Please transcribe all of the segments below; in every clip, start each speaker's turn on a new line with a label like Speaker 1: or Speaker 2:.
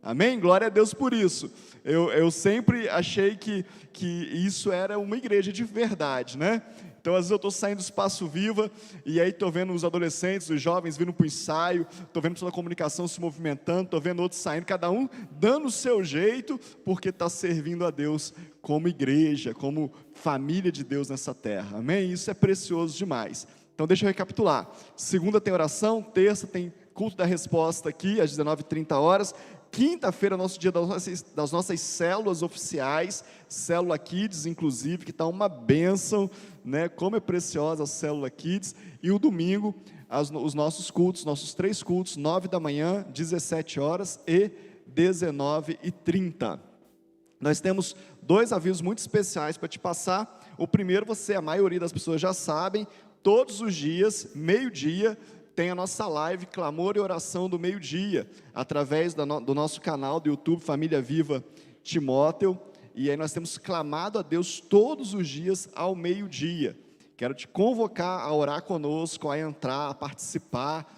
Speaker 1: Amém? Glória a Deus por isso. Eu sempre achei que isso era uma igreja de verdade, né? Então, às vezes eu estou saindo do Espaço Viva, e aí estou vendo os adolescentes, os jovens vindo para o ensaio, estou vendo toda a comunicação se movimentando, estou vendo outros saindo, cada um dando o seu jeito, porque está servindo a Deus como igreja, como família de Deus nessa terra, amém? Isso é precioso demais. Então deixa eu recapitular: segunda tem oração, terça tem culto da resposta aqui, às 19h30, quinta-feira é nosso dia das nossas células oficiais, Célula Kids, inclusive, que está uma bênção, né? Como é preciosa a Célula Kids. E o domingo, os nossos cultos, nossos 3 cultos, 9 da manhã, 17 horas e 19h30. Nós temos 2 avisos muito especiais para te passar. O primeiro, a maioria das pessoas já sabem, todos os dias, meio-dia, tem a nossa live Clamor e Oração do meio-dia, através do nosso canal do YouTube, Família Viva Timóteo, e aí nós temos clamado a Deus todos os dias ao meio-dia. Quero te convocar a orar conosco, a entrar, a participar,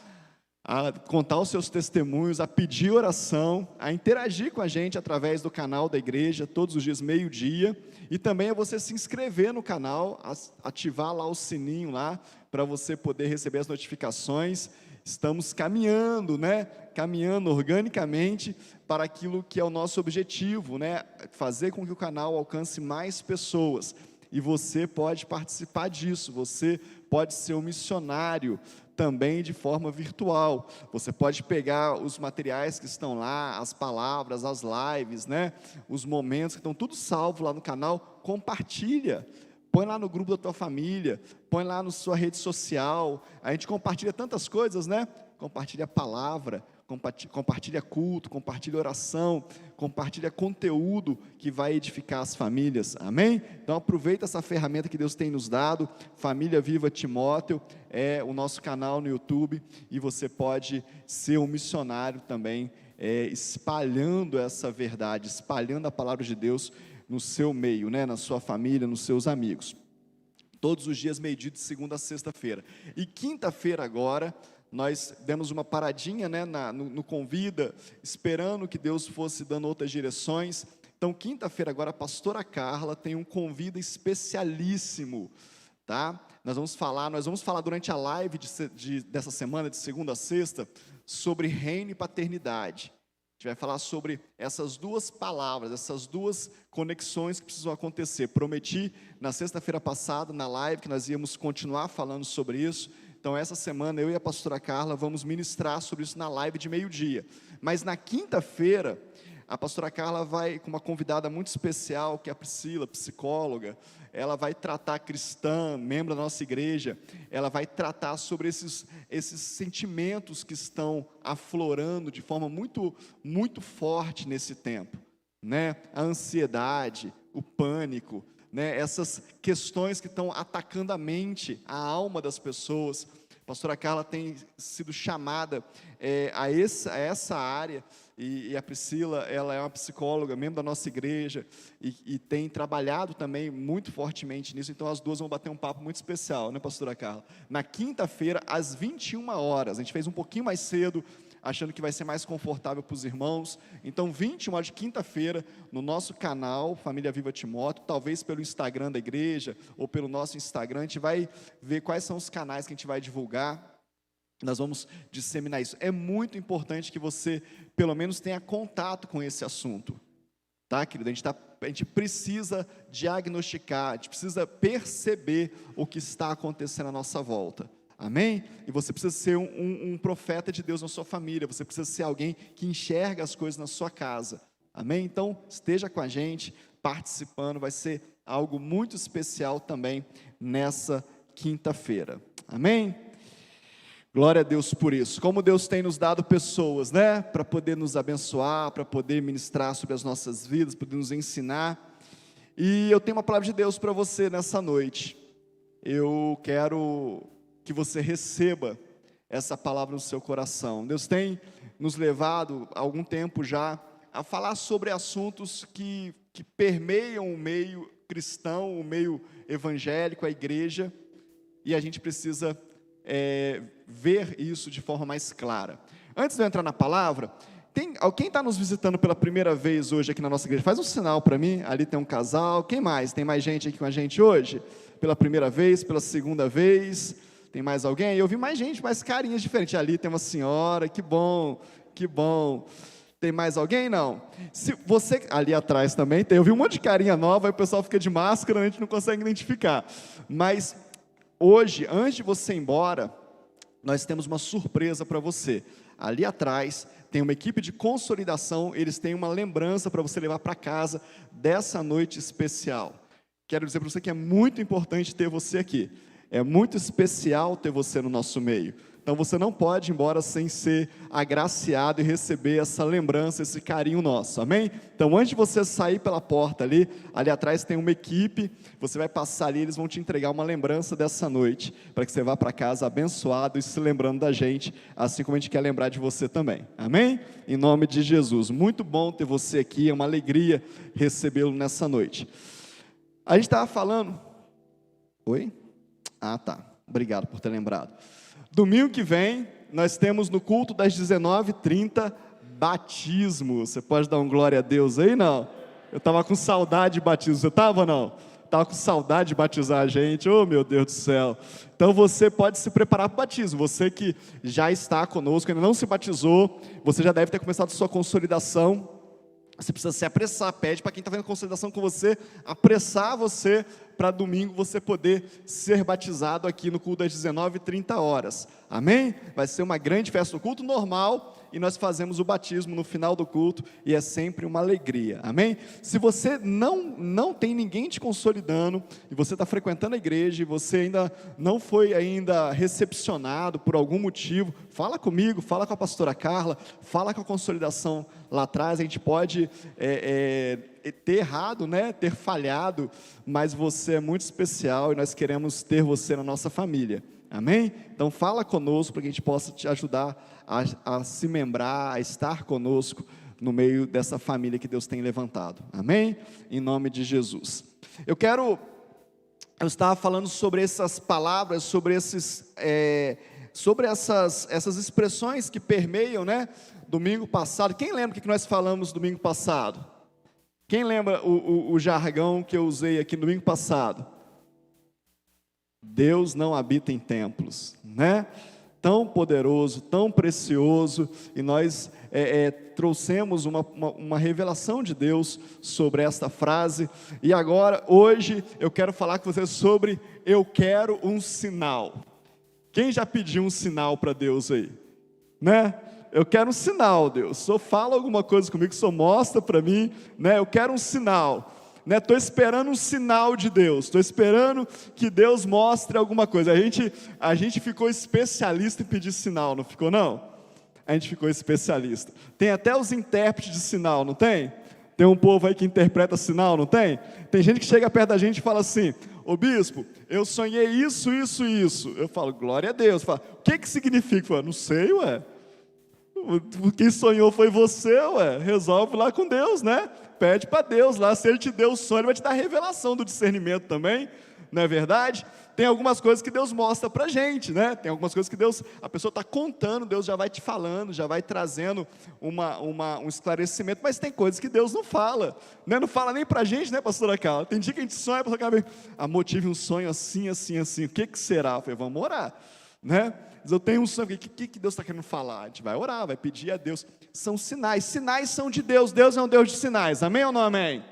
Speaker 1: a contar os seus testemunhos, a pedir oração, a interagir com a gente através do canal da igreja, todos os dias meio-dia, e também a você se inscrever no canal, ativar lá o sininho lá, para você poder receber as notificações. Estamos caminhando, né? Caminhando organicamente para aquilo que é o nosso objetivo, né? Fazer com que o canal alcance mais pessoas. E você pode participar disso, você pode ser um missionário também de forma virtual. Você pode pegar os materiais que estão lá, as palavras, as lives, né? Os momentos que estão tudo salvo lá no canal, compartilha. Põe lá no grupo da tua família, põe lá na sua rede social. A gente compartilha tantas coisas, né? Compartilha a palavra, compartilha culto, compartilha oração, compartilha conteúdo que vai edificar as famílias, amém? Então aproveita essa ferramenta que Deus tem nos dado. Família Viva Timóteo é o nosso canal no YouTube, e você pode ser um missionário também, espalhando essa verdade, espalhando a palavra de Deus no seu meio, né, na sua família, nos seus amigos. Todos os dias, meio-dia, de segunda a sexta-feira. E quinta-feira agora, nós demos uma paradinha, né, no Convida, esperando que Deus fosse dando outras direções. Então, quinta-feira agora, a pastora Carla tem um Convida especialíssimo, tá? Nós vamos falar durante a live dessa semana, de segunda a sexta, sobre reino e paternidade. A gente vai falar sobre essas 2 palavras, essas 2 conexões que precisam acontecer. Prometi na sexta-feira passada, na live, que nós íamos continuar falando sobre isso. Então, essa semana, eu e a pastora Carla vamos ministrar sobre isso na live de meio-dia. Mas na quinta-feira, a pastora Carla vai com uma convidada muito especial, que é a Priscila, psicóloga. Ela vai tratar, cristã, membro da nossa igreja, ela vai tratar sobre esses sentimentos que estão aflorando de forma muito, muito forte nesse tempo, né? A ansiedade, o pânico, né? Essas questões que estão atacando a mente, a alma das pessoas. A pastora Carla tem sido chamada a essa área, e a Priscila, ela é uma psicóloga, membro da nossa igreja, e tem trabalhado também muito fortemente nisso. Então as 2 vão bater um papo muito especial, né, pastora Carla? Na quinta-feira, às 21h, a gente fez um pouquinho mais cedo, achando que vai ser mais confortável para os irmãos. Então 21h de quinta-feira, no nosso canal, Família Viva Timóteo, talvez pelo Instagram da igreja, ou pelo nosso Instagram, a gente vai ver quais são os canais que a gente vai divulgar. Nós vamos disseminar isso. É muito importante que você, pelo menos, tenha contato com esse assunto, tá, querido? A gente precisa diagnosticar, a gente precisa perceber o que está acontecendo à nossa volta, amém? E você precisa ser um profeta de Deus na sua família, você precisa ser alguém que enxerga as coisas na sua casa, amém? Então, esteja com a gente, participando, vai ser algo muito especial também nessa quinta-feira, amém? Glória a Deus por isso. Como Deus tem nos dado pessoas, né, para poder nos abençoar, para poder ministrar sobre as nossas vidas, poder nos ensinar. E eu tenho uma palavra de Deus para você nessa noite. Eu quero que você receba essa palavra no seu coração. Deus tem nos levado há algum tempo já a falar sobre assuntos que permeiam o meio cristão, o meio evangélico, a igreja, e a gente precisa ver isso de forma mais clara. Antes de eu entrar na palavra, Quem está nos visitando pela primeira vez hoje aqui na nossa igreja? Faz um sinal para mim. Ali tem um casal. Quem mais? Tem mais gente aqui com a gente hoje? Pela primeira vez, pela segunda vez? Tem mais alguém? Eu vi mais gente, mais carinhas diferentes. Ali tem uma senhora. Que bom, que bom. Tem mais alguém? Não. Se você ali atrás também tem. Eu vi um monte de carinha nova. Aí o pessoal fica de máscara, a gente não consegue identificar. Mas hoje, antes de você ir embora, nós temos uma surpresa para você. Ali atrás tem uma equipe de consolidação, eles têm uma lembrança para você levar para casa dessa noite especial. Quero dizer para você que é muito importante ter você aqui. É muito especial ter você no nosso meio. Então você não pode ir embora sem ser agraciado e receber essa lembrança, esse carinho nosso, amém? Então antes de você sair pela porta ali atrás tem uma equipe, você vai passar ali, eles vão te entregar uma lembrança dessa noite, para que você vá para casa abençoado e se lembrando da gente, assim como a gente quer lembrar de você também, amém? Em nome de Jesus, muito bom ter você aqui, é uma alegria recebê-lo nessa noite. A gente estava falando, oi? Ah tá, obrigado por ter lembrado. Domingo que vem, nós temos no culto das 19h30, batismo. Você pode dar um glória a Deus aí, não? Eu estava com saudade de batismo, você estava ou não? Estava com saudade de batizar a gente, oh meu Deus do céu. Então você pode se preparar para o batismo, você que já está conosco, ainda não se batizou, você já deve ter começado a sua consolidação. Você precisa se apressar, pede para quem está fazendo consolidação com você, apressar você, para domingo você poder ser batizado aqui no culto das 19h30, amém? Vai ser uma grande festa, no culto normal, e nós fazemos o batismo no final do culto, e é sempre uma alegria, amém? Se você não tem ninguém te consolidando, e você está frequentando a igreja, e você ainda não foi recepcionado por algum motivo, fala comigo, fala com a pastora Carla, fala com a consolidação lá atrás, a gente pode ter errado, né? Ter falhado, mas você é muito especial e nós queremos ter você na nossa família, amém? Então fala conosco para que a gente possa te ajudar a se membrar, a estar conosco no meio dessa família que Deus tem levantado, amém? Em nome de Jesus. Eu estava falando sobre essas palavras, sobre essas expressões que permeiam, né? Domingo passado, quem lembra o que nós falamos domingo passado? Quem lembra o jargão que eu usei aqui no domingo passado? Deus não habita em templos, né? Tão poderoso, tão precioso, e nós trouxemos uma revelação de Deus sobre esta frase, e agora, hoje, eu quero falar com você sobre eu quero um sinal. Quem já pediu um sinal para Deus aí? Né? Eu quero um sinal, Deus. Só fala alguma coisa comigo, só mostra para mim, né? Eu quero um sinal, né? Estou esperando um sinal de Deus. Estou esperando que Deus mostre alguma coisa. A gente ficou especialista em pedir sinal, não ficou não? A gente ficou especialista. Tem até os intérpretes de sinal, não tem? Tem um povo aí que interpreta sinal, não tem? Tem gente que chega perto da gente e fala assim: ô bispo, eu sonhei isso, isso e isso. Eu falo, glória a Deus. Falo, o que significa? Eu falo, não sei, ué. Quem sonhou foi você, ué. Resolve lá com Deus, né? Pede para Deus lá, se Ele te deu o sonho, Ele vai te dar a revelação do discernimento também, não é verdade? Tem algumas coisas que Deus mostra para a gente, né? Tem algumas coisas que a pessoa está contando, Deus já vai te falando, já vai trazendo um esclarecimento, mas tem coisas que Deus não fala, né? Não fala nem para a gente, né, pastora Carla? Tem dia que a gente sonha, a pastora Carla vem, tive um sonho assim, assim, assim, o que será? Eu falei, vamos orar, né? Mas eu tenho um sonho, o que Deus está querendo falar? A gente vai orar, vai pedir a Deus. São sinais são de Deus. Deus é um Deus de sinais, amém ou não amém?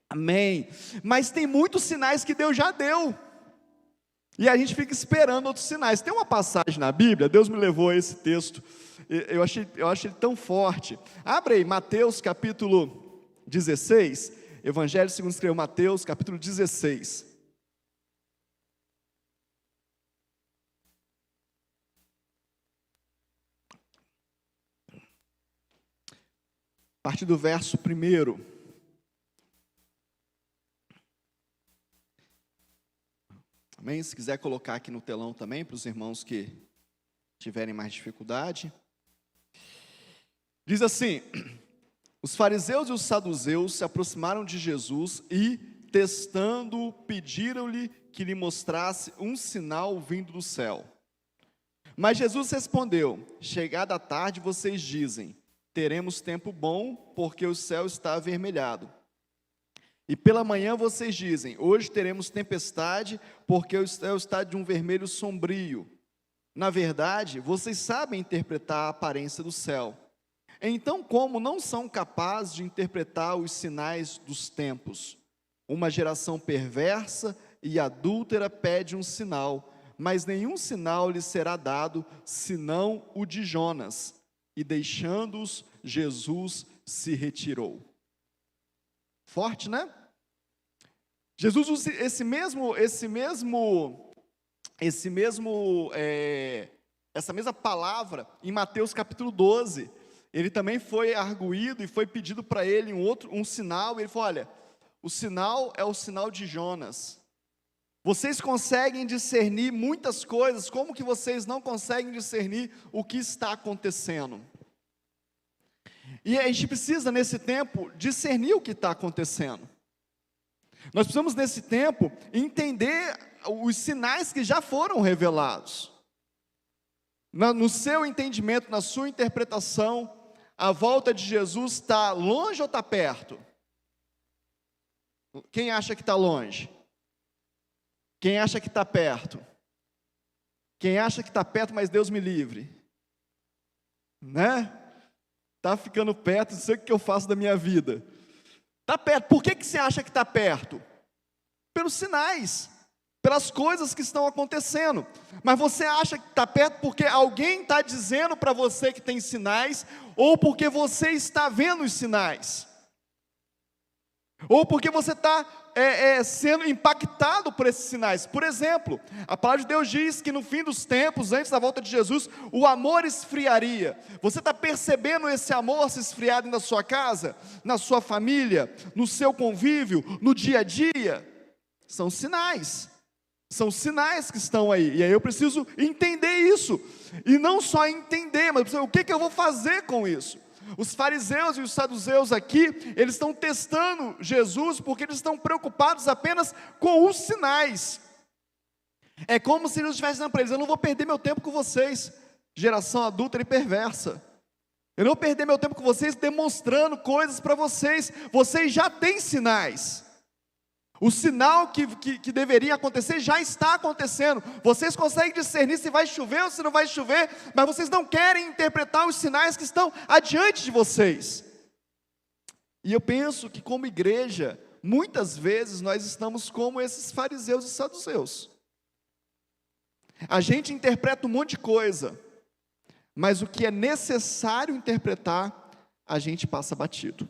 Speaker 1: Amém. Mas tem muitos sinais que Deus já deu, e a gente fica esperando outros sinais. Tem uma passagem na Bíblia, Deus me levou a esse texto, eu acho ele tão forte. Abre aí, Mateus capítulo 16, Evangelho segundo escreveu Mateus capítulo 16. A partir do verso 1. Amém? Se quiser colocar aqui no telão também, para os irmãos que tiverem mais dificuldade. Diz assim: os fariseus e os saduceus se aproximaram de Jesus e, testando-o, pediram-lhe que lhe mostrasse um sinal vindo do céu. Mas Jesus respondeu: chegada a tarde, vocês dizem, teremos tempo bom, porque o céu está avermelhado. E pela manhã vocês dizem, hoje teremos tempestade, porque o céu está de um vermelho sombrio. Na verdade, vocês sabem interpretar a aparência do céu. Então, como não são capazes de interpretar os sinais dos tempos? Uma geração perversa e adúltera pede um sinal, mas nenhum sinal lhe será dado, senão o de Jonas. E deixando-os, Jesus se retirou. Forte, né? Jesus usa essa mesma palavra em Mateus capítulo 12. Ele também foi arguído e foi pedido para ele um sinal, e ele falou, olha, o sinal é o sinal de Jonas. Vocês conseguem discernir muitas coisas, como que vocês não conseguem discernir o que está acontecendo? E a gente precisa, nesse tempo, discernir o que está acontecendo. Nós precisamos, nesse tempo, entender os sinais que já foram revelados. No seu entendimento, na sua interpretação, a volta de Jesus está longe ou está perto? Quem acha que está longe? Quem acha que está perto? Quem acha que está perto, mas Deus me livre? Né? Está ficando perto, não sei o que eu faço da minha vida. Está perto, por que você acha que está perto? Pelos sinais, pelas coisas que estão acontecendo. Mas você acha que está perto porque alguém está dizendo para você que tem sinais, ou porque você está vendo os sinais? Ou porque você está sendo impactado por esses sinais. Por exemplo, a palavra de Deus diz que no fim dos tempos, antes da volta de Jesus, o amor esfriaria. Você está percebendo esse amor se esfriar dentro da sua casa, na sua família, no seu convívio, no dia a dia? São sinais. São sinais que estão aí. E aí eu preciso entender isso. E não só entender, mas o que eu vou fazer com isso? Os fariseus e os saduceus aqui, eles estão testando Jesus, porque eles estão preocupados apenas com os sinais. É como se Jesus estivesse dizendo para eles, eu não vou perder meu tempo com vocês, geração adúltera e perversa. Eu não vou perder meu tempo com vocês demonstrando coisas para vocês. Vocês já têm sinais. O sinal que deveria acontecer já está acontecendo. Vocês conseguem discernir se vai chover ou se não vai chover, mas vocês não querem interpretar os sinais que estão adiante de vocês. E eu penso que como igreja, muitas vezes nós estamos como esses fariseus e saduceus. A gente interpreta um monte de coisa, mas o que é necessário interpretar, a gente passa batido.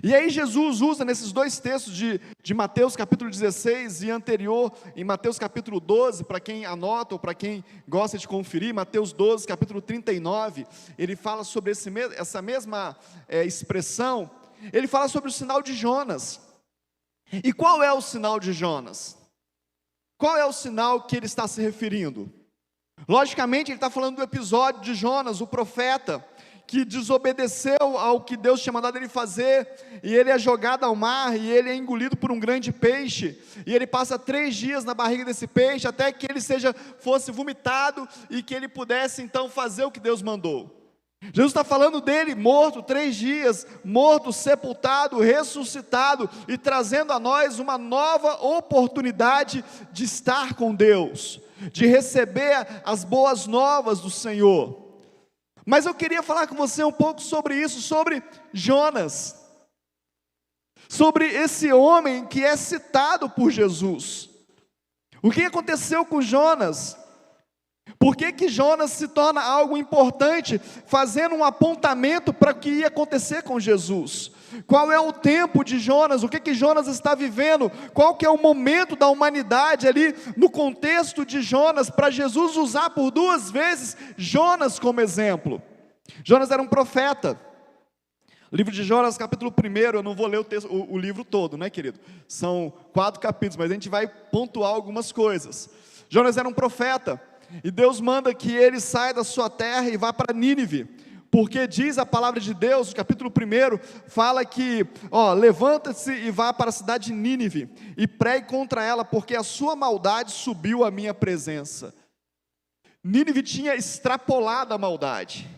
Speaker 1: E aí Jesus usa nesses dois textos de Mateus capítulo 16 e anterior, em Mateus capítulo 12, para quem anota ou para quem gosta de conferir, Mateus 12, capítulo 39, ele fala sobre essa mesma expressão, ele fala sobre o sinal de Jonas. E qual é o sinal de Jonas? Qual é o sinal que ele está se referindo? Logicamente ele está falando do episódio de Jonas, o profeta, que desobedeceu ao que Deus tinha mandado ele fazer, e ele é jogado ao mar, e ele é engolido por um grande peixe, e ele passa 3 dias na barriga desse peixe, até que ele fosse vomitado, e que ele pudesse então fazer o que Deus mandou. Jesus está falando dele, morto 3 dias, morto, sepultado, ressuscitado, e trazendo a nós uma nova oportunidade de estar com Deus, de receber as boas novas do Senhor. Mas eu queria falar com você um pouco sobre isso, sobre Jonas, sobre esse homem que é citado por Jesus. O que aconteceu com Jonas? Por que Jonas se torna algo importante, fazendo um apontamento para o que ia acontecer com Jesus? Qual é o tempo de Jonas? O que Jonas está vivendo? Qual que é o momento da humanidade ali, no contexto de Jonas, para Jesus usar por 2 vezes Jonas como exemplo? Jonas era um profeta. O livro de Jonas, capítulo 1, eu não vou ler o livro todo, né, querido? São 4 capítulos, mas a gente vai pontuar algumas coisas. Jonas era um profeta, e Deus manda que ele saia da sua terra e vá para Nínive, porque diz a palavra de Deus, no capítulo 1, fala que, levanta-se e vá para a cidade de Nínive, e pregue contra ela, porque a sua maldade subiu à minha presença. Nínive tinha extrapolado a maldade.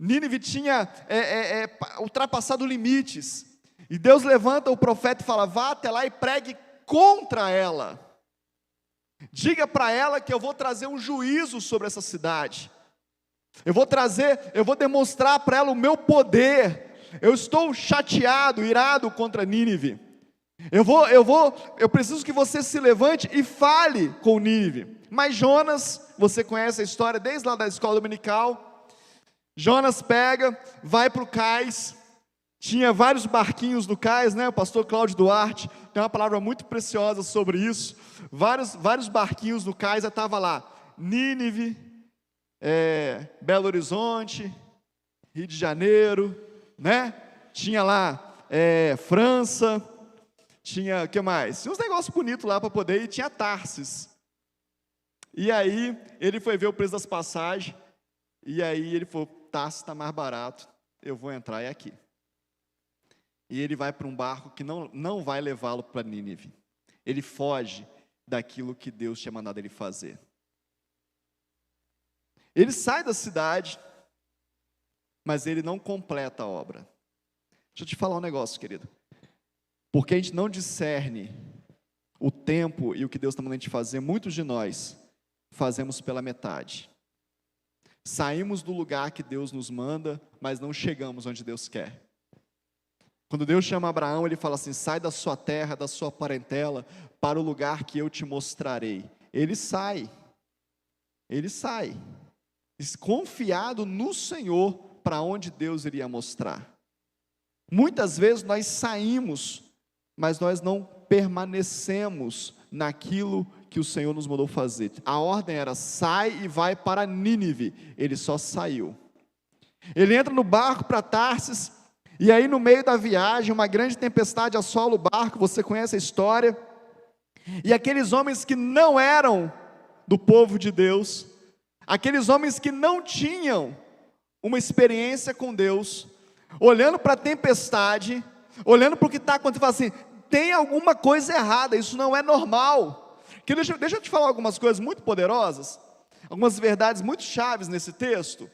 Speaker 1: Nínive tinha ultrapassado limites. E Deus levanta o profeta e fala: vá até lá e pregue contra ela. Diga para ela que eu vou trazer um juízo sobre essa cidade. Eu vou demonstrar para ela o meu poder. Eu estou chateado, irado contra Nínive. Eu preciso que você se levante e fale com Nínive. Mas Jonas, você conhece a história desde lá da escola dominical. Jonas pega, vai para o cais. Tinha vários barquinhos no cais, né? O pastor Cláudio Duarte tem uma palavra muito preciosa sobre isso. Vários barquinhos no cais, estava lá Nínive, Belo Horizonte, Rio de Janeiro, né? Tinha lá França, tinha, o que mais? Tinha uns negócios bonitos lá para poder ir, tinha Tarsis. E aí, ele foi ver o preço das passagens, e aí ele falou: Tarsis está mais barato, eu vou entrar aqui. E ele vai para um barco que não vai levá-lo para Nínive. Ele foge daquilo que Deus tinha mandado ele fazer. Ele sai da cidade, mas ele não completa a obra. Deixa eu te falar um negócio, querido. Porque a gente não discerne o tempo e o que Deus está mandando a gente fazer, muitos de nós fazemos pela metade. Saímos do lugar que Deus nos manda, mas não chegamos onde Deus quer. Quando Deus chama Abraão, ele fala assim: sai da sua terra, da sua parentela, para o lugar que eu te mostrarei. Ele sai, confiado no Senhor, para onde Deus iria mostrar. Muitas vezes nós saímos, mas nós não permanecemos naquilo que o Senhor nos mandou fazer. A ordem era: sai e vai para Nínive. Ele só saiu. Ele entra no barco para Tarsis, e aí no meio da viagem, uma grande tempestade assola o barco, você conhece a história, e aqueles homens que não eram do povo de Deus, aqueles homens que não tinham uma experiência com Deus, olhando para a tempestade, olhando para o que está acontecendo, falam assim: tem alguma coisa errada, isso não é normal. Deixa eu te falar algumas coisas muito poderosas, algumas verdades muito chaves nesse texto.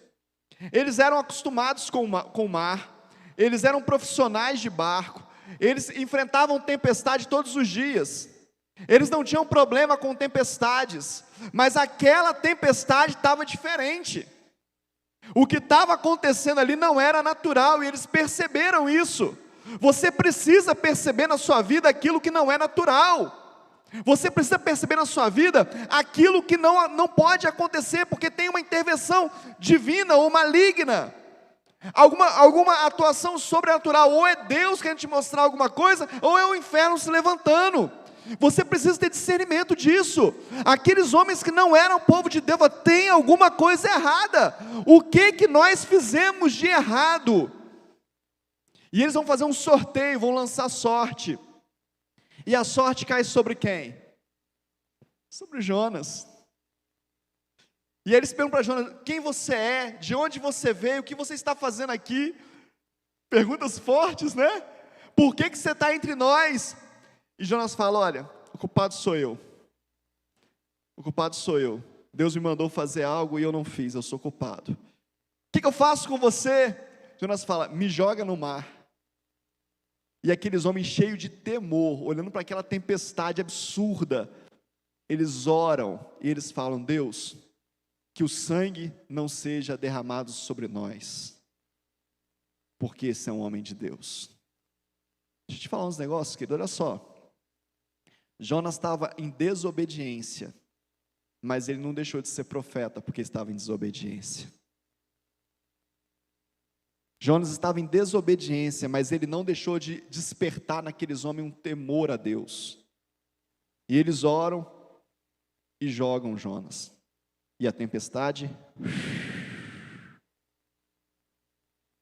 Speaker 1: Eles eram acostumados com o mar, eles eram profissionais de barco, eles enfrentavam tempestade todos os dias, eles não tinham problema com tempestades, mas aquela tempestade estava diferente. O que estava acontecendo ali não era natural, e eles perceberam isso. Você precisa perceber na sua vida aquilo que não é natural. Você precisa perceber na sua vida aquilo que não pode acontecer, porque tem uma intervenção divina ou maligna, alguma atuação sobrenatural. Ou é Deus querendo te mostrar alguma coisa, ou é o inferno se levantando. Você precisa ter discernimento disso. Aqueles homens que não eram povo de Deus, tem alguma coisa errada. O que nós fizemos de errado? E eles vão fazer um sorteio, vão lançar sorte. E a sorte cai sobre quem? Sobre Jonas. E eles perguntam para Jonas: quem você é? De onde você veio? O que você está fazendo aqui? Perguntas fortes, né? Por que você está entre nós? E Jonas fala: olha, o culpado sou eu. O culpado sou eu. Deus me mandou fazer algo e eu não fiz, eu sou culpado. O que eu faço com você? Jonas fala: me joga no mar. E aqueles homens cheios de temor, olhando para aquela tempestade absurda, eles oram e eles falam: Deus, que o sangue não seja derramado sobre nós, porque esse é um homem de Deus. Deixa eu te falar uns negócios, querido, olha só. Jonas estava em desobediência, mas ele não deixou de ser profeta, porque estava em desobediência. Jonas estava em desobediência, mas ele não deixou de despertar naqueles homens um temor a Deus. E eles oram e jogam Jonas. E a tempestade...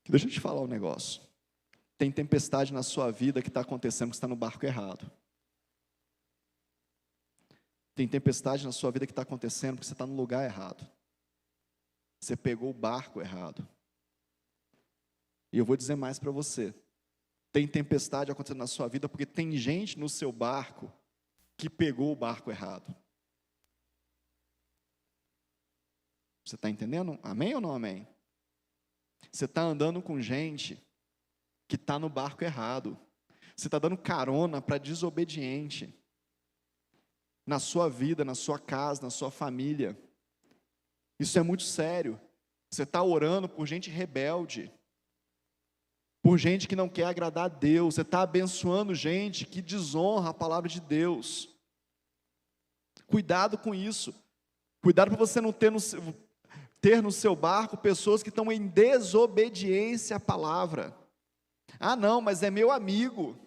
Speaker 1: Deixa eu te falar um negócio. Tem tempestade na sua vida que está acontecendo, que você está no barco errado. Tem tempestade na sua vida que está acontecendo, porque você está no lugar errado. Você pegou o barco errado. E eu vou dizer mais para você: tem tempestade acontecendo na sua vida porque tem gente no seu barco que pegou o barco errado. Você está entendendo? Amém ou não amém? Você está andando com gente que está no barco errado. Você está dando carona para desobediente. Na sua vida, na sua casa, na sua família. Isso é muito sério. Você está orando por gente rebelde. Por gente que não quer agradar a Deus. Você está abençoando gente que desonra a palavra de Deus. Cuidado com isso. Cuidado para você não ter no seu barco pessoas que estão em desobediência à palavra. Ah, não, mas é meu amigo.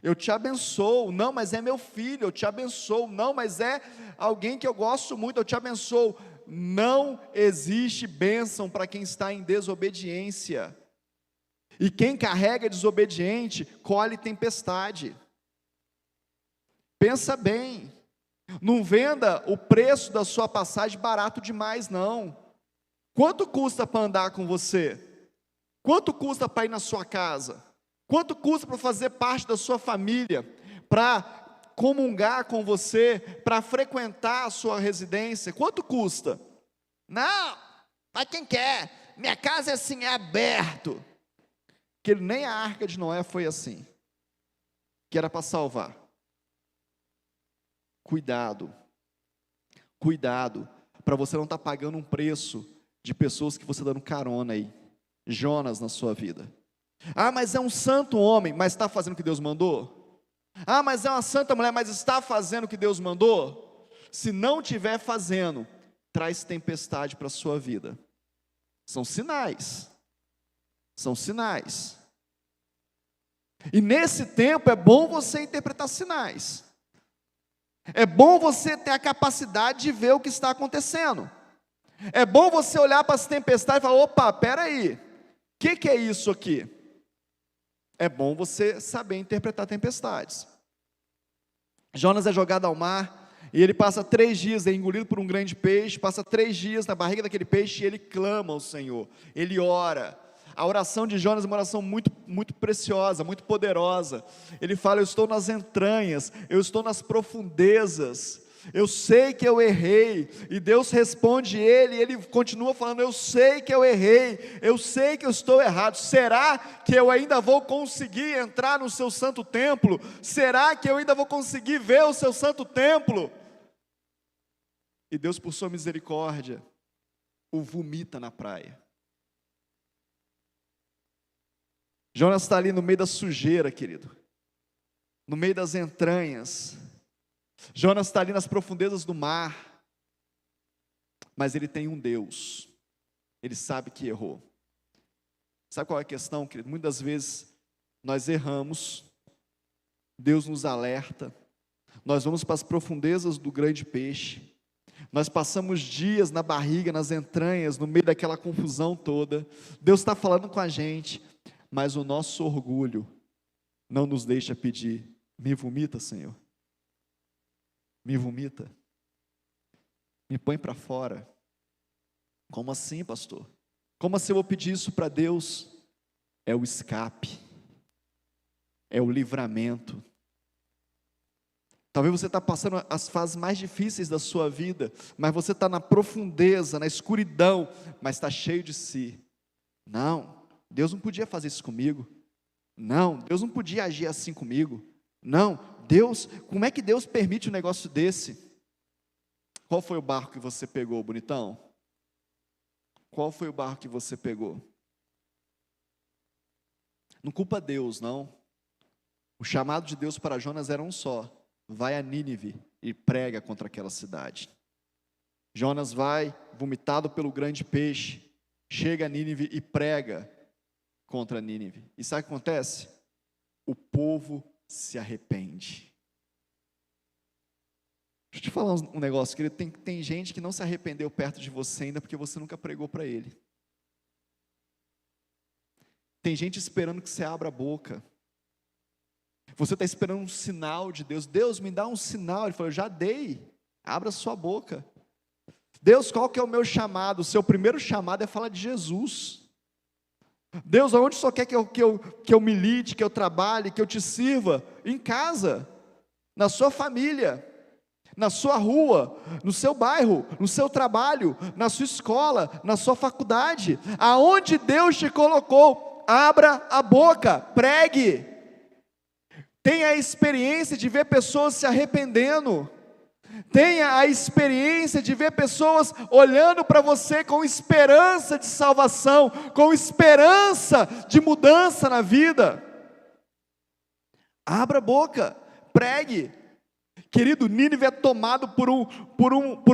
Speaker 1: Eu te abençoo. Não, mas é meu filho. Eu te abençoo. Não, mas é alguém que eu gosto muito. Eu te abençoo. Não existe bênção para quem está em desobediência. E quem carrega desobediente, colhe tempestade. Pensa bem. Não venda o preço da sua passagem barato demais, não. Quanto custa para andar com você? Quanto custa para ir na sua casa? Quanto custa para fazer parte da sua família? Para comungar com você? Para frequentar a sua residência? Quanto custa? Não, mas quem quer? Minha casa é assim, é aberto. Que nem a arca de Noé foi assim. Que era para salvar. Cuidado. Cuidado. Para você não estar pagando um preço de pessoas que você está dando carona aí. Jonas na sua vida. Ah, mas é um santo homem, mas está fazendo o que Deus mandou? Ah, mas é uma santa mulher, mas está fazendo o que Deus mandou? Se não estiver fazendo, traz tempestade para a sua vida. São sinais. São sinais. E nesse tempo é bom você interpretar sinais. É bom você ter a capacidade de ver o que está acontecendo. É bom você olhar para as tempestades e falar, opa, peraí, o que é isso aqui? É bom você saber interpretar tempestades. Jonas é jogado ao mar, e ele passa 3 dias, é engolido por um grande peixe, passa 3 dias na barriga daquele peixe, e ele clama ao Senhor, ele ora. A oração de Jonas é uma oração muito, muito preciosa, muito poderosa. Ele fala, eu estou nas entranhas, eu estou nas profundezas, eu sei que eu errei, e Deus responde ele continua falando, eu sei que eu errei, eu sei que eu estou errado, será que eu ainda vou conseguir entrar no seu santo templo? Será que eu ainda vou conseguir ver o seu santo templo? E Deus, por sua misericórdia, o vomita na praia. Jonas está ali no meio da sujeira, querido, no meio das entranhas. Jonas está ali nas profundezas do mar, mas ele tem um Deus, ele sabe que errou. Sabe qual é a questão, querido? Muitas vezes nós erramos, Deus nos alerta, nós vamos para as profundezas do grande peixe, nós passamos dias na barriga, nas entranhas, no meio daquela confusão toda, Deus está falando com a gente, mas o nosso orgulho não nos deixa pedir, me vomita, Senhor. Me vomita, me põe para fora. Como assim, pastor? Como assim eu vou pedir isso para Deus? É o escape, é o livramento. Talvez você está passando as fases mais difíceis da sua vida, mas você está na profundeza, na escuridão, mas está cheio de si. Não, Deus não podia fazer isso comigo. Não, Deus não podia agir assim comigo. Não, Deus, como é que Deus permite um negócio desse? Qual foi o barco que você pegou, bonitão? Qual foi o barco que você pegou? Não culpa Deus, não. O chamado de Deus para Jonas era um só: vai a Nínive e prega contra aquela cidade. Jonas vai, vomitado pelo grande peixe, chega a Nínive e prega contra Nínive. E sabe o que acontece? O povo se arrepende. Deixa eu te falar um negócio, querido. Tem gente que não se arrependeu perto de você ainda porque você nunca pregou para ele. Tem gente esperando que você abra a boca. Você está esperando um sinal de Deus. Deus, me dá um sinal. Ele falou, eu já dei. Abra sua boca. Deus, qual que é o meu chamado? O seu primeiro chamado é falar de Jesus. Deus, aonde só quer que eu milite, que eu trabalhe, que eu te sirva? Em casa, na sua família, na sua rua, no seu bairro, no seu trabalho, na sua escola, na sua faculdade, aonde Deus te colocou, abra a boca, pregue. Tenha a experiência de ver pessoas se arrependendo. Tenha a experiência de ver pessoas olhando para você com esperança de salvação, com esperança de mudança na vida. Abra a boca, pregue. Querido, Nínive é tomado por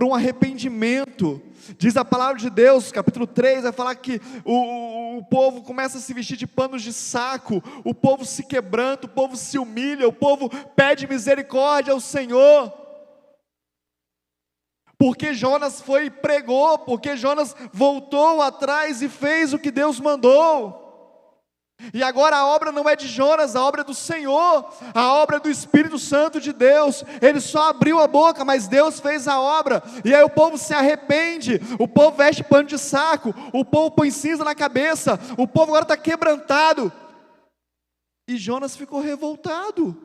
Speaker 1: um arrependimento. Diz a palavra de Deus, capítulo 3, vai falar que o povo começa a se vestir de panos de saco, o povo se quebranta, o povo se humilha, o povo pede misericórdia ao Senhor. Porque Jonas foi e pregou, porque Jonas voltou atrás e fez o que Deus mandou. E agora a obra não é de Jonas, a obra é do Senhor, a obra é do Espírito Santo de Deus. Ele só abriu a boca, mas Deus fez a obra. E aí o povo se arrepende, o povo veste pano de saco, o povo põe cinza na cabeça, o povo agora está quebrantado. E Jonas ficou revoltado.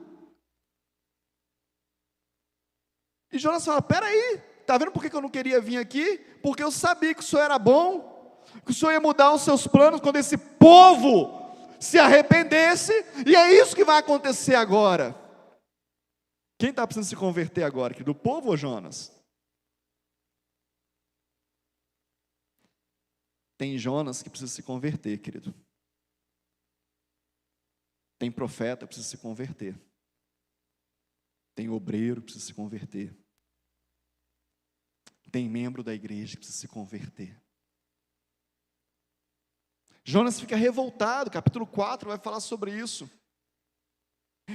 Speaker 1: E Jonas fala: peraí, está vendo por que eu não queria vir aqui? Porque eu sabia que o Senhor era bom, que o Senhor ia mudar os seus planos quando esse povo se arrependesse, e é isso que vai acontecer agora. Quem está precisando se converter agora? Do povo ou Jonas? Tem Jonas que precisa se converter, querido. Tem profeta que precisa se converter. Tem obreiro que precisa se converter. Tem membro da igreja que precisa se converter. Jonas fica revoltado, capítulo 4 vai falar sobre isso.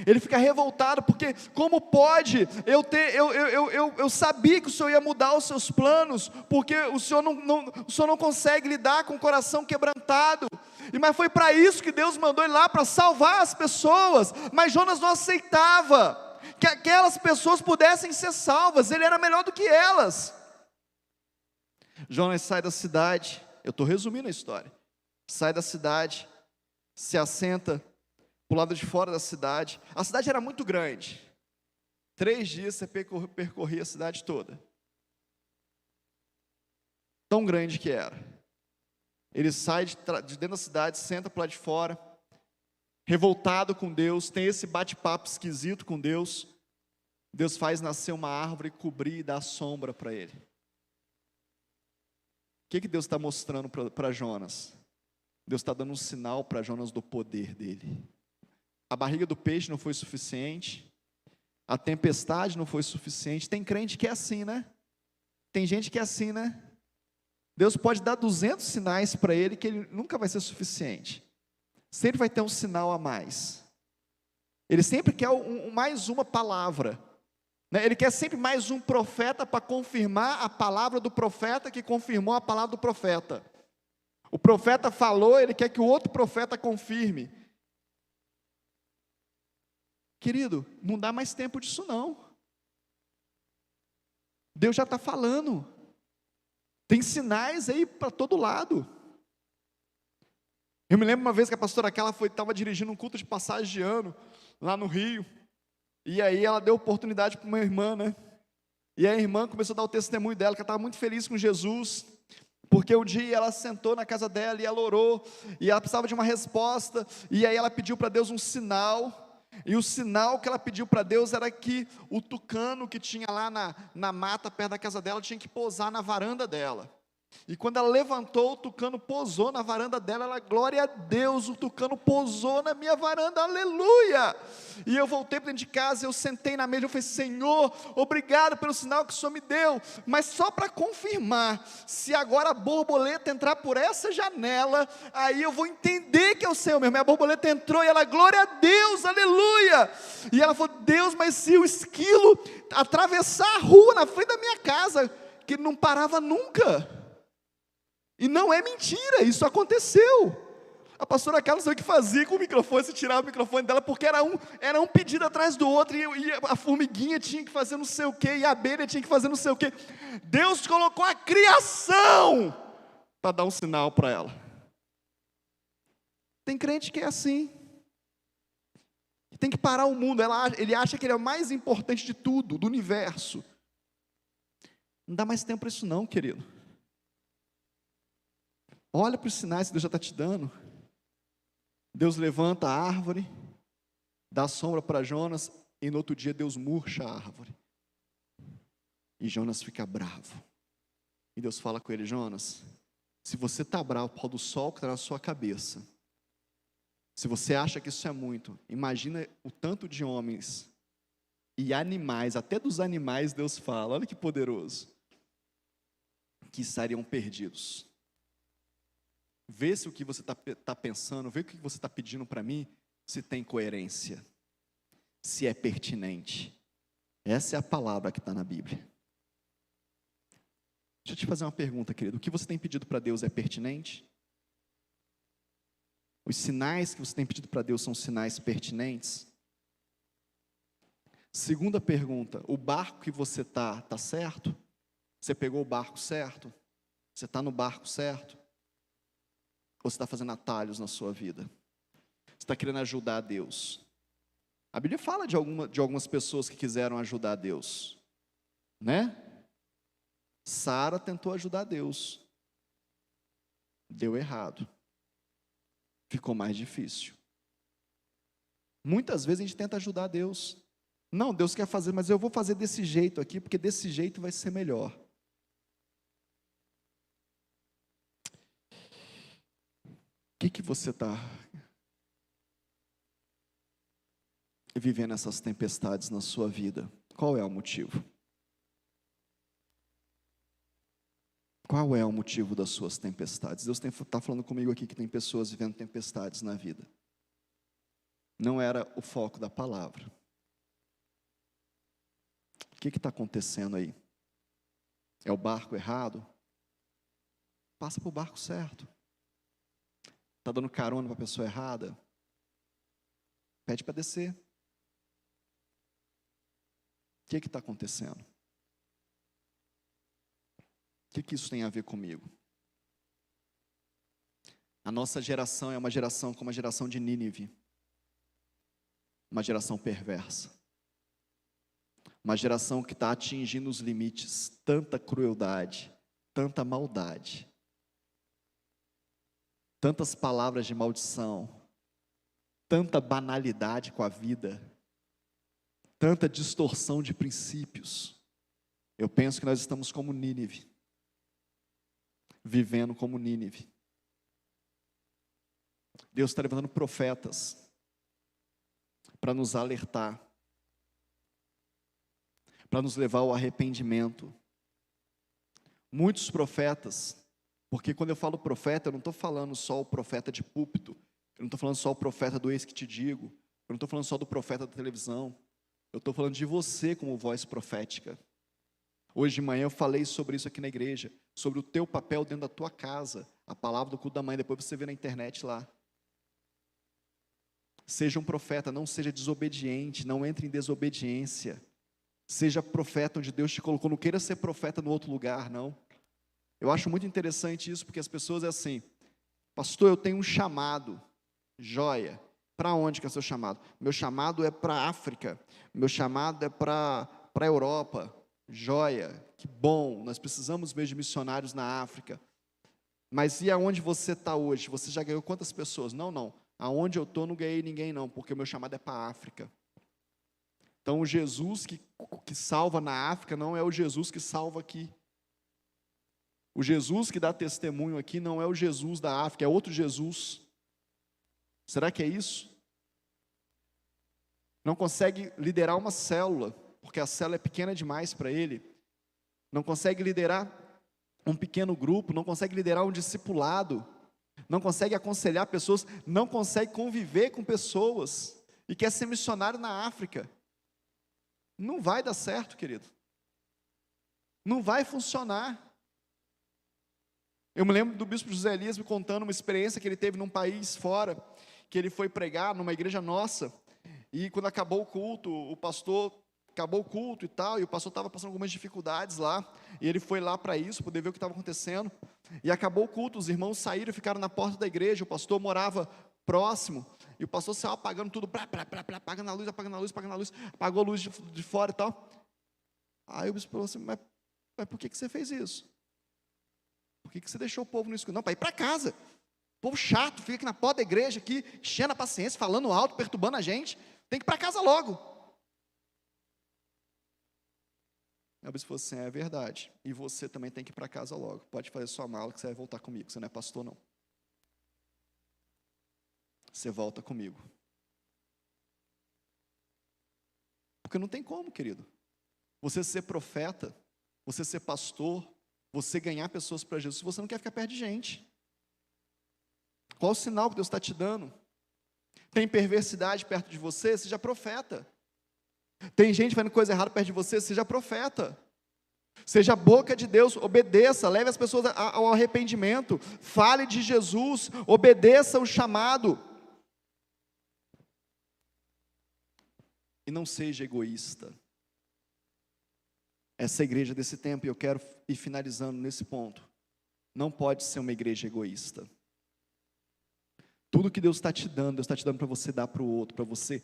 Speaker 1: Ele fica revoltado porque como pode eu sabia que o Senhor ia mudar os seus planos, porque o Senhor não consegue lidar com o coração quebrantado, mas foi para isso que Deus mandou ele lá, para salvar as pessoas. Mas Jonas não aceitava que aquelas pessoas pudessem ser salvas, ele era melhor do que elas. Jonas sai da cidade, eu estou resumindo a história. Sai da cidade, se assenta para o lado de fora da cidade. A cidade era muito grande. 3 dias você percorria a cidade toda. Tão grande que era. Ele sai de dentro da cidade, senta para o lado de fora, revoltado com Deus, tem esse bate-papo esquisito com Deus. Deus faz nascer uma árvore, cobrir e dar sombra para ele. O que Deus está mostrando para Jonas? Deus está dando um sinal para Jonas do poder dele. A barriga do peixe não foi suficiente, a tempestade não foi suficiente. Tem crente que é assim, né? Tem gente que é assim, né? Deus pode dar 200 sinais para ele, que ele nunca vai ser suficiente. Sempre vai ter um sinal a mais. Ele sempre quer mais uma palavra, né? Ele quer sempre mais um profeta para confirmar a palavra do profeta que confirmou a palavra do profeta. O profeta falou, ele quer que o outro profeta confirme. Querido, não dá mais tempo disso não. Deus já está falando. Tem sinais aí para todo lado. Eu me lembro uma vez que a pastora Carla estava dirigindo um culto de passagem de ano, lá no Rio. E aí ela deu oportunidade para uma irmã, né? E a irmã começou a dar o testemunho dela, que ela estava muito feliz com Jesus. Porque um dia ela sentou na casa dela e ela orou, e ela precisava de uma resposta, e aí ela pediu para Deus um sinal, e o sinal que ela pediu para Deus era que o tucano que tinha lá na mata perto da casa dela tinha que pousar na varanda dela. E quando ela levantou, o tucano pousou na varanda dela. Ela, glória a Deus, o tucano pousou na minha varanda, aleluia. E eu voltei para dentro de casa, eu sentei na mesa, eu falei, Senhor, obrigado pelo sinal que o Senhor me deu, mas só para confirmar, se agora a borboleta entrar por essa janela, aí eu vou entender que é o Senhor mesmo. A borboleta entrou e ela, glória a Deus, aleluia. E ela falou, Deus, mas se o esquilo atravessar a rua na frente da minha casa, que ele não parava nunca. E não é mentira, isso aconteceu. A pastora Carla não sabia o que fazia com o microfone, se tirava o microfone dela, porque era um pedido atrás do outro, e a formiguinha tinha que fazer não sei o quê, e a abelha tinha que fazer não sei o quê. Deus colocou a criação para dar um sinal para ela. Tem crente que é assim. Tem que parar o mundo, ele acha que ele é o mais importante de tudo, do universo. Não dá mais tempo para isso não, querido. Olha para os sinais que Deus já está te dando. Deus levanta a árvore, dá sombra para Jonas, e no outro dia Deus murcha a árvore. E Jonas fica bravo. E Deus fala com ele: Jonas, se você está bravo por causa do sol que está na sua cabeça, se você acha que isso é muito, imagina o tanto de homens e animais, até dos animais Deus fala, olha que poderoso, que estariam perdidos. Vê se o que você está pensando, vê o que você está pedindo para mim, se tem coerência, se é pertinente. Essa é a palavra que está na Bíblia. Deixa eu te fazer uma pergunta, querido. O que você tem pedido para Deus é pertinente? Os sinais que você tem pedido para Deus são sinais pertinentes? Segunda pergunta: o barco que você está certo? Você pegou o barco certo? Você está no barco certo? Ou você está fazendo atalhos na sua vida? Você está querendo ajudar a Deus? A Bíblia fala de algumas pessoas que quiseram ajudar a Deus, né? Sara tentou ajudar Deus, deu errado, ficou mais difícil. Muitas vezes a gente tenta ajudar Deus. Não, Deus quer fazer, mas eu vou fazer desse jeito aqui, porque desse jeito vai ser melhor. O que você está vivendo essas tempestades na sua vida? Qual é o motivo? Qual é o motivo das suas tempestades? Deus está falando comigo aqui que tem pessoas vivendo tempestades na vida. Não era o foco da palavra. O que está acontecendo aí? É o barco errado? Passa para o barco certo. Está dando carona para a pessoa errada? Pede para descer. O que está acontecendo? O que isso tem a ver comigo? A nossa geração é uma geração como a geração de Nínive. Uma geração perversa. Uma geração que está atingindo os limites. Tanta crueldade, tanta maldade. Tantas palavras de maldição. Tanta banalidade com a vida. Tanta distorção de princípios. Eu penso que nós estamos como Nínive. Vivendo como Nínive. Deus está levantando profetas para nos alertar, para nos levar ao arrependimento. Muitos profetas, porque quando eu falo profeta, eu não estou falando só o profeta de púlpito, eu não estou falando só o profeta do eis que te digo, eu não estou falando só do profeta da televisão, eu estou falando de você como voz profética. Hoje de manhã eu falei sobre isso aqui na igreja, sobre o teu papel dentro da tua casa, a palavra do culto da manhã, depois você vê na internet lá. Seja um profeta, não seja desobediente, não entre em desobediência. Seja profeta onde Deus te colocou, não queira ser profeta no outro lugar, não. Eu acho muito interessante isso, porque as pessoas é assim: pastor, eu tenho um chamado, joia. Para onde que é o seu chamado? Meu chamado é para a África, meu chamado é para a Europa. Joia, que bom, nós precisamos mesmo de missionários na África. Mas e aonde você está hoje? Você já ganhou quantas pessoas? Não, aonde eu estou não ganhei ninguém não, porque o meu chamado é para a África. Então o Jesus que salva na África não é o Jesus que salva aqui. O Jesus que dá testemunho aqui não é o Jesus da África, é outro Jesus. Será que é isso? Não consegue liderar uma célula, porque a célula é pequena demais para ele. Não consegue liderar um pequeno grupo, não consegue liderar um discipulado, não consegue aconselhar pessoas, não consegue conviver com pessoas, e quer ser missionário na África. Não vai dar certo, querido. Não vai funcionar. Eu me lembro do bispo José Elias me contando uma experiência que ele teve num país fora, que ele foi pregar numa igreja nossa, e quando acabou o culto, acabou o culto e tal, e o pastor estava passando algumas dificuldades lá, e ele foi lá para isso, poder ver o que estava acontecendo, e acabou o culto, os irmãos saíram e ficaram na porta da igreja, o pastor morava próximo, e o pastor saiu apagando tudo, apagando a luz, apagou a luz de fora e tal. Aí o bispo falou assim: mas Mas por que você fez isso? Por que você deixou o povo no escuro? Não, para ir para casa. Povo chato, fica aqui na porta da igreja, aqui, enchendo a paciência, falando alto, perturbando a gente. Tem que ir para casa logo. A bispo falou assim, é verdade. E você também tem que ir para casa logo. Pode fazer sua mala que você vai voltar comigo. Você não é pastor, não. Você volta comigo. Porque não tem como, querido. Você ser profeta, você ser pastor, você ganhar pessoas para Jesus, se você não quer ficar perto de gente. Qual o sinal que Deus está te dando? Tem perversidade perto de você? Seja profeta. Tem gente fazendo coisa errada perto de você? Seja profeta. Seja a boca de Deus, obedeça, leve as pessoas ao arrependimento, fale de Jesus, obedeça o chamado. E não seja egoísta. Essa igreja desse tempo, e eu quero ir finalizando nesse ponto, não pode ser uma igreja egoísta. Tudo que Deus está te dando para você dar para o outro, para você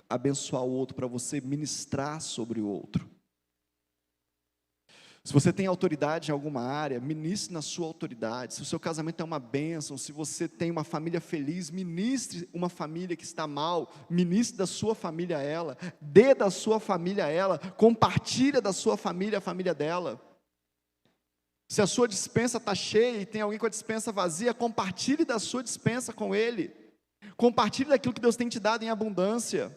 Speaker 1: abençoar o outro, para você ministrar sobre o outro. Se você tem autoridade em alguma área, ministre na sua autoridade. Se o seu casamento é uma bênção, se você tem uma família feliz, ministre uma família que está mal, ministre da sua família a ela, dê da sua família a ela, compartilha da sua família a família dela. Se a sua despensa está cheia e tem alguém com a despensa vazia, compartilhe da sua despensa com ele. Compartilhe daquilo que Deus tem te dado em abundância.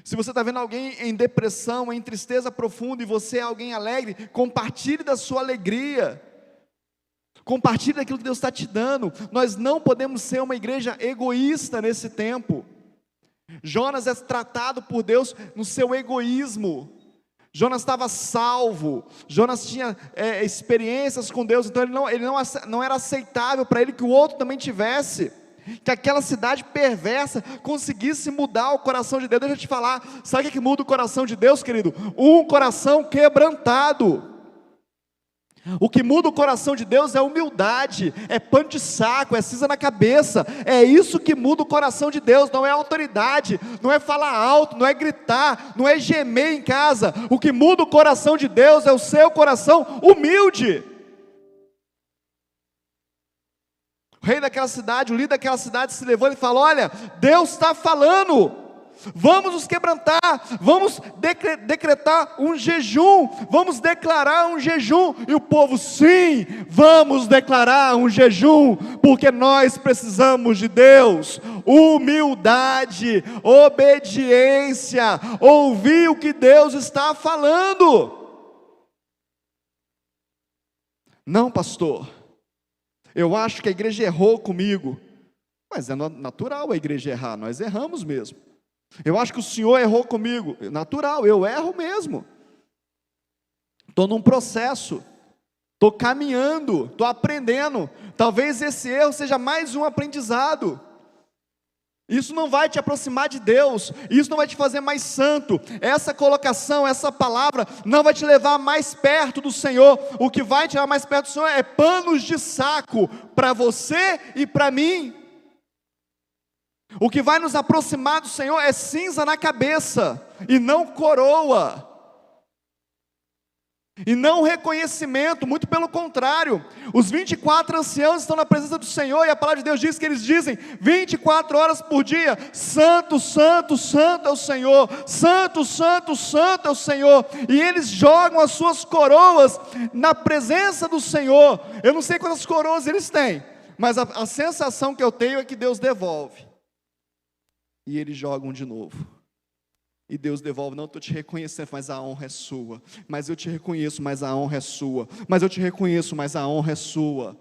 Speaker 1: Se você está vendo alguém em depressão, em tristeza profunda, e você é alguém alegre, compartilhe da sua alegria. Compartilhe daquilo que Deus está te dando. Nós não podemos ser uma igreja egoísta nesse tempo. Jonas é tratado por Deus no seu egoísmo. Jonas estava salvo, Jonas tinha experiências com Deus, então ele não era aceitável para ele que o outro também tivesse, que aquela cidade perversa conseguisse mudar o coração de Deus. Deixa eu te falar, sabe o que muda o coração de Deus, querido? Um coração quebrantado. O que muda o coração de Deus é humildade, é pano de saco, é cinza na cabeça. É isso que muda o coração de Deus, não é autoridade, não é falar alto, não é gritar, não é gemer em casa. O que muda o coração de Deus é o seu coração humilde. O rei daquela cidade, o líder daquela cidade se levou e falou: olha, Deus está falando, vamos nos quebrantar, vamos decretar um jejum, vamos declarar um jejum. E o povo, sim, vamos declarar um jejum, porque nós precisamos de Deus. Humildade, obediência, ouvir o que Deus está falando. Não, pastor, eu acho que a igreja errou comigo. Mas é natural a igreja errar, nós erramos mesmo. Eu acho que o Senhor errou comigo. Natural, eu erro mesmo. Estou num processo, estou caminhando, estou aprendendo. Talvez esse erro seja mais um aprendizado. Isso não vai te aproximar de Deus, isso não vai te fazer mais santo. Essa colocação, essa palavra não vai te levar mais perto do Senhor. O que vai te levar mais perto do Senhor é panos de saco para você e para mim. O que vai nos aproximar do Senhor é cinza na cabeça, e não coroa, e não reconhecimento, muito pelo contrário. Os 24 anciãos estão na presença do Senhor, e a palavra de Deus diz que eles dizem 24 horas por dia: santo, santo, santo é o Senhor, santo, santo, santo é o Senhor. E eles jogam as suas coroas na presença do Senhor. Eu não sei quantas coroas eles têm, mas a sensação que eu tenho é que Deus devolve. E eles jogam de novo. E Deus devolve: não estou te reconhecendo, mas a honra é sua. Mas eu te reconheço, mas a honra é sua. Mas eu te reconheço, mas a honra é sua.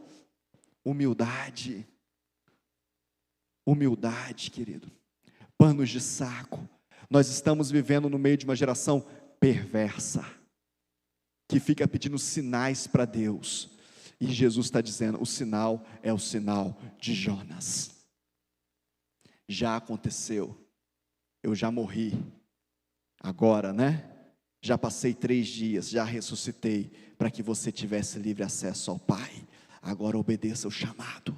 Speaker 1: Humildade. Humildade, querido. Panos de saco. Nós estamos vivendo no meio de uma geração perversa, que fica pedindo sinais para Deus. E Jesus está dizendo: o sinal é o sinal de Jonas. Já aconteceu, eu já morri, agora, né? Já passei 3 dias, já ressuscitei, para que você tivesse livre acesso ao Pai. Agora obedeça o chamado,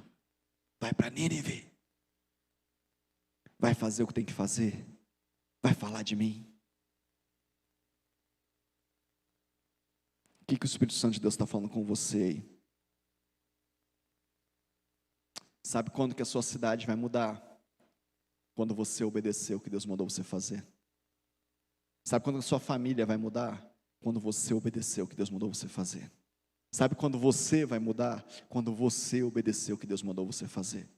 Speaker 1: vai para Nínive, vai fazer o que tem que fazer, vai falar de mim. que o Espírito Santo de Deus está falando com você aí? Sabe quando que a sua cidade vai mudar? Quando você obedecer o que Deus mandou você fazer. Sabe quando a sua família vai mudar? Quando você obedecer o que Deus mandou você fazer. Sabe quando você vai mudar? Quando você obedecer o que Deus mandou você fazer.